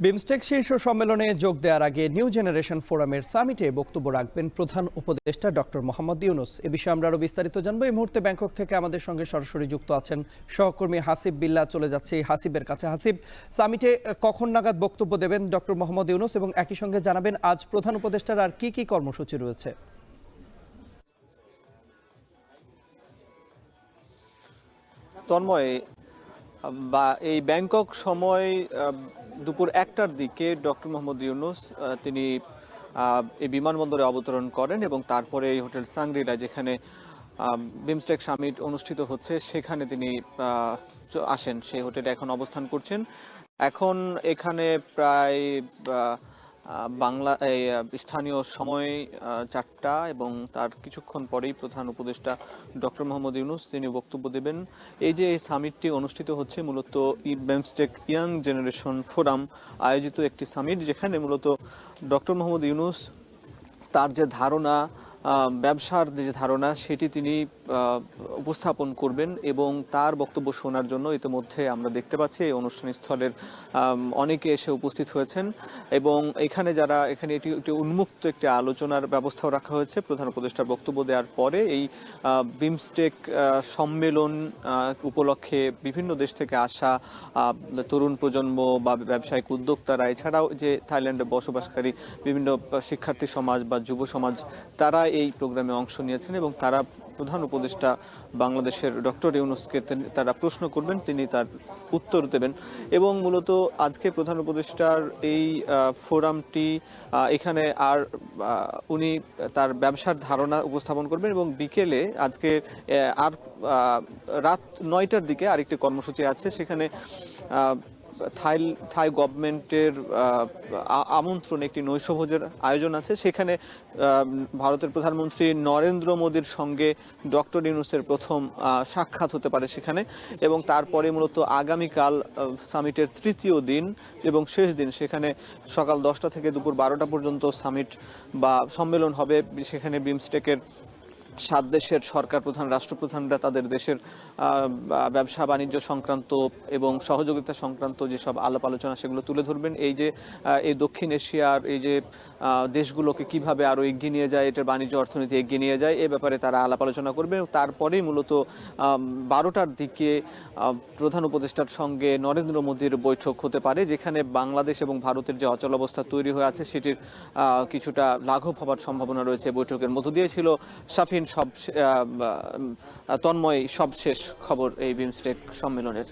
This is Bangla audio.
বিমস্টেক শীর্ষ সম্মেলনে যোগ দেওয়ার আগে নিউ জেনারেশন ফোরামের সামিটে বক্তব্য রাখবেন প্রধান উপদেষ্টা ডক্টর মোহাম্মদ ইউনূস। এ বিষয়ে আমরা আরো বিস্তারিত জানবো। এই মুহূর্তে ব্যাংকক থেকে আমাদের সঙ্গে সরাসরি যুক্ত আছেন সহকর্মী হাসিব বিল্লাহ। চলে যাচ্ছে হাসিবের কাছে। হাসিব, সামিটে কখন নাগাদ বক্তব্য দেবেন ডক্টর মোহাম্মদ ইউনূস এবং একই সঙ্গে জানাবেন আজ প্রধান উপদেষ্টার আর কি কি কর্মসূচি রয়েছে? তন্ময়, এই ব্যাংকক সময় দুপুর 1টার দিকে ডক্টর মোহাম্মদ ইউনূস তিনি এই বিমানবন্দরে অবতরণ করেন এবং তারপরে এই হোটেল সাংগ্রিলা, যেখানে বিমস্টেক সামিট অনুষ্ঠিত হচ্ছে, সেখানে তিনি আসেন। সেই হোটেলে এখন অবস্থান করছেন। এখন এখানে প্রায় স্থানীয় সময় 4টা এবং তার কিছুক্ষণ পরেই প্রধান উপদেষ্টা ডক্টর মোহাম্মদ ইউনূস তিনি বক্তব্য দেবেন। এই যে এই সামিটটি অনুষ্ঠিত হচ্ছে মূলত বিমস্টেক ইয়াং জেনারেশন ফোরাম আয়োজিত একটি সামিট, যেখানে মূলত ডক্টর মোহাম্মদ ইউনূস তার যে ধারণা, ব্যবসার যে ধারণা, সেটি তিনি উপস্থাপন করবেন এবং তার বক্তব্য শোনার জন্য ইতিমধ্যে আমরা দেখতে পাচ্ছি এই অনুষ্ঠান স্থলের অনেকে এসে উপস্থিত হয়েছেন এবং এখানে এটি একটি উন্মুক্ত একটি আলোচনার ব্যবস্থাও রাখা হয়েছে। প্রধান উপদেষ্টার বক্তব্য দেওয়ার পরে এই বিমস্টেক সম্মেলন উপলক্ষে বিভিন্ন দেশ থেকে আসা তরুণ প্রজন্ম বা ব্যবসায়িক উদ্যোক্তারা, এছাড়াও যে থাইল্যান্ডে বসবাসকারী বিভিন্ন শিক্ষার্থী সমাজ বা যুব সমাজ, তারা এই প্রোগ্রামে অংশ নিয়েছেন এবং তারা প্রধান উপদেষ্টা বাংলাদেশের ডক্টর ইউনূসকে তারা প্রশ্ন করবেন, তিনি তার উত্তর দেবেন। এবং মূলত আজকে প্রধান উপদেষ্টার এই ফোরামটি এখানে উনি তার ব্যবসার ধারণা উপস্থাপন করবেন এবং বিকেলে আজকে রাত 9টার দিকে আরেকটি কর্মসূচি আছে। সেখানে থাই গভর্নমেন্টের আমন্ত্রণে একটি নৈশভোজের আয়োজন আছে। সেখানে ভারতের প্রধানমন্ত্রী নরেন্দ্র মোদীর সঙ্গে ডক্টর ইউনূসের প্রথম সাক্ষাৎ হতে পারে সেখানে, এবং তারপরে মূলত আগামীকাল সামিটের তৃতীয় দিন এবং শেষ দিন, সেখানে সকাল 10টা থেকে দুপুর 12টা পর্যন্ত সামিট বা সম্মেলন হবে। সেখানে বিমস্টেকের 7 দেশের সরকার প্রধান, রাষ্ট্রপ্রধানরা তাদের দেশের ব্যবসা বাণিজ্য সংক্রান্ত এবং সহযোগিতা সংক্রান্ত যেসব আলাপ আলোচনা, সেগুলো তুলে ধরবেন। এই দক্ষিণ এশিয়ার এই যে দেশগুলোকে কিভাবে আরও এগিয়ে নিয়ে যায়, এটার বাণিজ্য অর্থনীতি এগিয়ে নিয়ে যায়, এ ব্যাপারে তারা আলাপ আলোচনা করবেন। তারপরেই মূলত 12টার দিকে প্রধান উপদেষ্টার সঙ্গে নরেন্দ্র মোদীর বৈঠক হতে পারে, যেখানে বাংলাদেশ এবং ভারতের যে অচলাবস্থা তৈরি হয়ে আছে সেটির কিছুটা লাঘব হবার সম্ভাবনা রয়েছে। বৈঠকের মধ্য দিয়ে ছিল সাফিন তন্ময় সবশেষ খবর এই বিমস্টেক সম্মেলনের।